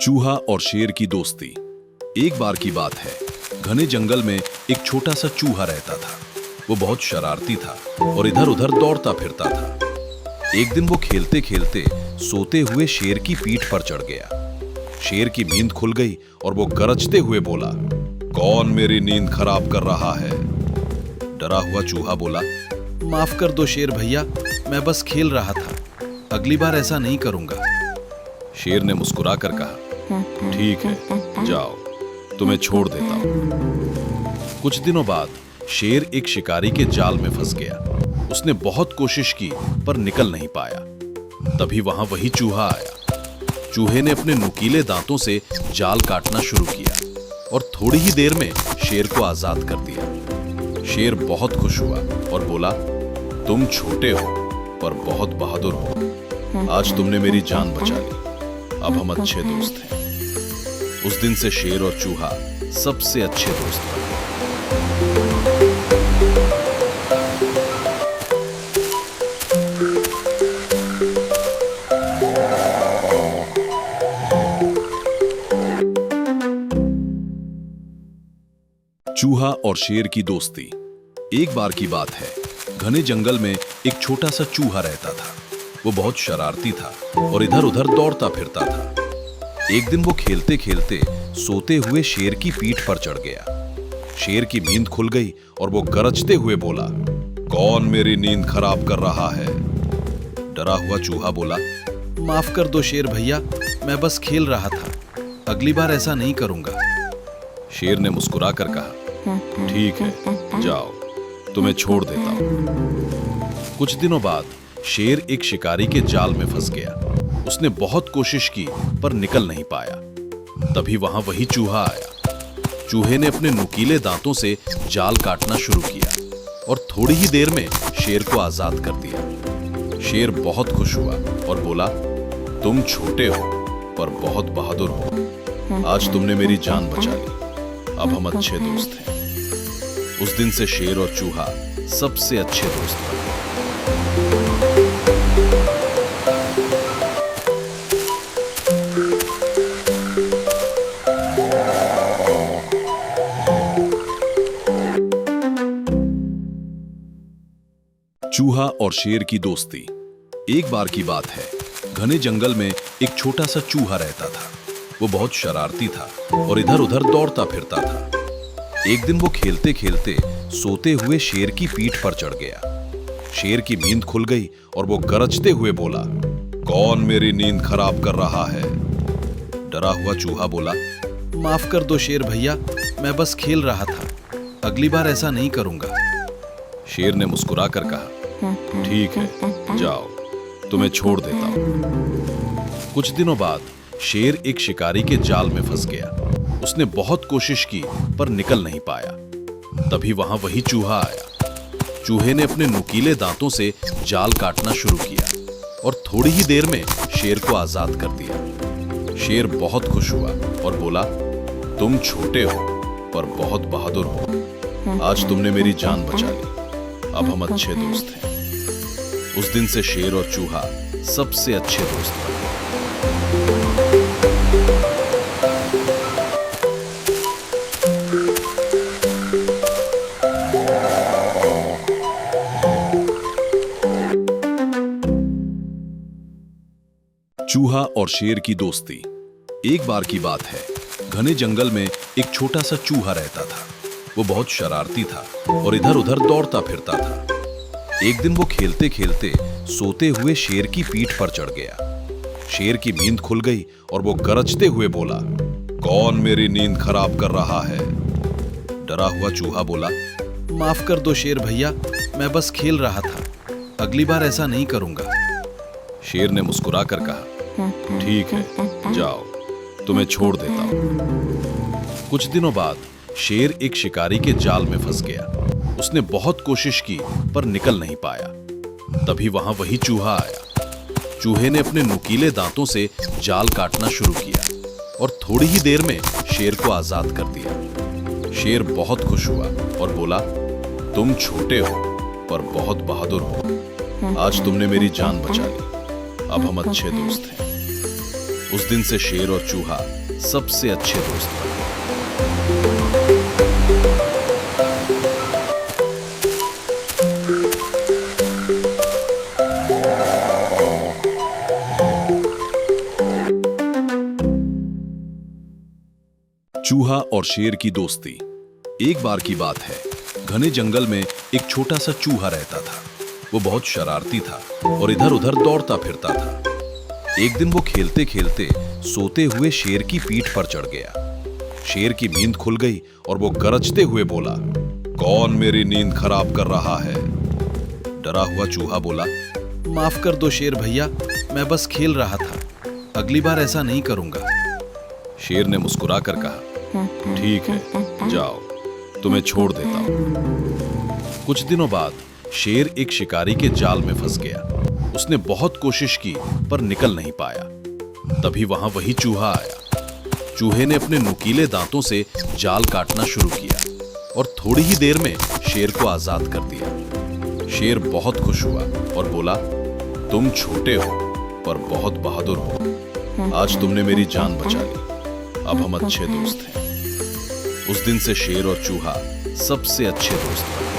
चूहा और शेर की दोस्ती। एक बार की बात है, घने जंगल में एक छोटा सा चूहा रहता था। वो बहुत शरारती था और इधर उधर दौड़ता फिरता था। एक दिन वो खेलते खेलते सोते हुए शेर की पीठ पर चढ़ गया। शेर की नींद खुल गई और वो गरजते हुए बोला, कौन मेरी नींद खराब कर रहा है? डरा हुआ चूहा बोला, माफ कर दो शेर भैया, मैं बस खेल रहा था, अगली बार ऐसा नहीं करूंगा। शेर ने मुस्कुराकर कहा, ठीक है, जाओ, तुम्हें छोड़ देता हूं। कुछ दिनों बाद शेर एक शिकारी के जाल में फंस गया। उसने बहुत कोशिश की पर निकल नहीं पाया। तभी वहां वही चूहा आया। चूहे ने अपने नुकीले दांतों से जाल काटना शुरू किया और थोड़ी ही देर में शेर को आजाद कर दिया। शेर बहुत खुश हुआ और बोला, तुम छोटे हो पर बहुत बहादुर हो। आज तुमने मेरी जान बचा ली, अब हम अच्छे दोस्त हैं। उस दिन से शेर और चूहा सबसे अच्छे दोस्त बने। चूहा और शेर की दोस्ती। एक बार की बात है, घने जंगल में एक छोटा सा चूहा रहता था। वो बहुत शरारती था और इधर उधर दौड़ता फिरता था। एक दिन वो खेलते खेलते सोते हुए शेर की पीठ पर चढ़ गया। शेर की नींद खुल गई और वो गरजते हुए बोला, कौन मेरी नींद खराब कर रहा है? डरा हुआ चूहा बोला, माफ कर दो शेर भैया, मैं बस खेल रहा था, अगली बार ऐसा नहीं करूंगा। शेर ने मुस्कुराकर कहा, ठीक है, जाओ, तुम्हें छोड़ देता हूं। कुछ दिनों बाद शेर एक शिकारी के जाल में फंस गया। उसने बहुत कोशिश की पर निकल नहीं पाया। तभी वहां वही चूहा आया। चूहे ने अपने नुकीले दांतों से जाल काटना शुरू किया और थोड़ी ही देर में शेर को आजाद कर दिया। शेर बहुत खुश हुआ और बोला, तुम छोटे हो पर बहुत बहादुर हो। आज तुमने मेरी जान बचा ली, अब हम अच्छे दोस्त हैं। उस दिन से शेर और चूहा सबसे अच्छे दोस्त बने। चूहा और शेर की दोस्ती। एक बार की बात है, घने जंगल में एक छोटा सा चूहा रहता था। वो बहुत शरारती था और इधर उधर दौड़ता फिरता था। एक दिन वो खेलते खेलते सोते हुए शेर की पीठ पर चढ़ गया। शेर की नींद खुल गई और वो गरजते हुए बोला, कौन मेरी नींद खराब कर रहा है? डरा हुआ चूहा बोला, माफ कर दो शेर भैया, मैं बस खेल रहा था, अगली बार ऐसा नहीं करूंगा। शेर ने मुस्कुराकर कहा, ठीक है, जाओ, तुम्हें छोड़ देता हूं। कुछ दिनों बाद शेर एक शिकारी के जाल में फंस गया। उसने बहुत कोशिश की पर निकल नहीं पाया। तभी वहां वही चूहा आया। चूहे ने अपने नुकीले दांतों से जाल काटना शुरू किया और थोड़ी ही देर में शेर को आजाद कर दिया। शेर बहुत खुश हुआ और बोला, तुम छोटे हो पर बहुत बहादुर हो। आज तुमने मेरी जान बचा ली, अब हम अच्छे दोस्त हैं। उस दिन से शेर और चूहा सबसे अच्छे दोस्त बने। चूहा और शेर की दोस्ती। एक बार की बात है, घने जंगल में एक छोटा सा चूहा रहता था। वो बहुत शरारती था और इधर उधर दौड़ता फिरता था। एक दिन वो खेलते खेलते सोते हुए शेर की पीठ पर चढ़ गया। शेर की नींद खुल गई और वो गरजते हुए बोला, कौन मेरी नींद खराब कर रहा है? डरा हुआ चूहा बोला, माफ कर दो शेर भैया, मैं बस खेल रहा था, अगली बार ऐसा नहीं करूंगा। शेर ने मुस्कुराकर कहा, ठीक है, जाओ, तुम्हें छोड़ देता हूं। कुछ दिनों बाद शेर एक शिकारी के जाल में फंस गया। उसने बहुत कोशिश की पर निकल नहीं पाया। तभी वहां वही चूहा आया। चूहे ने अपने नुकीले दांतों से जाल काटना शुरू किया और थोड़ी ही देर में शेर को आजाद कर दिया। शेर बहुत खुश हुआ और बोला, तुम छोटे हो पर बहुत बहादुर हो। आज तुमने मेरी जान बचा ली, अब हम अच्छे दोस्त हैं। उस दिन से शेर और चूहा सबसे अच्छे दोस्त बने। चूहा और शेर की दोस्ती। एक बार की बात है, घने जंगल में एक छोटा सा चूहा रहता था। वो बहुत शरारती था और इधर उधर दौड़ता फिरता था। एक दिन वो खेलते खेलते सोते हुए शेर की पीठ पर चढ़ गया। शेर की नींद खुल गई और वो गरजते हुए बोला, कौन मेरी नींद खराब कर रहा है? डरा हुआ चूहा बोला, माफ कर दो शेर भैया, मैं बस खेल रहा था, अगली बार ऐसा नहीं करूंगा। शेर ने मुस्कुरा कर कहा, ठीक है, जाओ, तुम्हें छोड़ देता हूं। कुछ दिनों बाद शेर एक शिकारी के जाल में फंस गया। उसने बहुत कोशिश की पर निकल नहीं पाया। तभी वहां वही चूहा आया। चूहे ने अपने नुकीले दांतों से जाल काटना शुरू किया और थोड़ी ही देर में शेर को आजाद कर दिया। शेर बहुत खुश हुआ और बोला, तुम छोटे हो पर बहुत बहादुर हो। आज तुमने मेरी जान बचा ली, अब हम अच्छे दोस्त हैं। उस दिन से शेर और चूहा सबसे अच्छे दोस्त बने।